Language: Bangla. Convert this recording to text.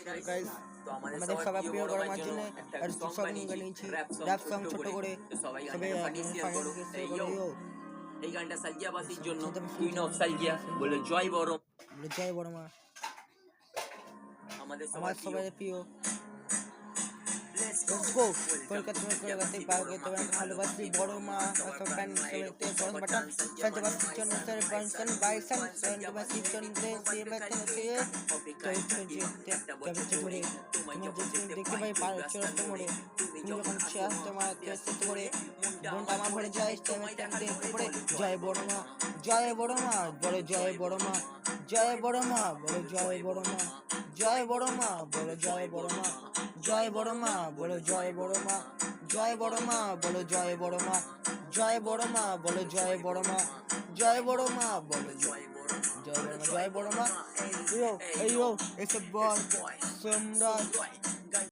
গাইস আমাদের সবাই প্রিয় বড় মার জন্য আর সব বানিয়েছি র‍্যাপ সং ছোট করে সবাই এই গানটা সালগিয়াবাসীর জন্য কুইন অফ সালগিয়া বলে জয় বড় মা আমাদের সবাই প্রিয় Let's go. কলকাতাতে পাওয়া তোমার ভালোবাসি বড় মা সব প্যান সেতে বড় বাটন সাজবাসির জন্য স্যার বানসন বাইসন সাজবাসির জন্য সেবাতে তবে ধরে তুমি দেখতে পাই চলতে মোড়ে তুমি যখন চাস তোমার চেষ্টা করে মনটা আমার ভরে যায় তেমতে পড়ে জয় বড় মা জয় বড় মা বড় জয় বড় মা জয় বড় মা বড় জয় বড় মা জয় বড় মা বড় জয় বড় মা জয় বড় মা বলো জয় বড় মা জয় বড় মা বলো জয় বড় মা জয় বড় মা বলো জয় বড় মা জয় বড় মা বলো জয় বড় মা জয় বড় মা এই এসব বল সম্রাট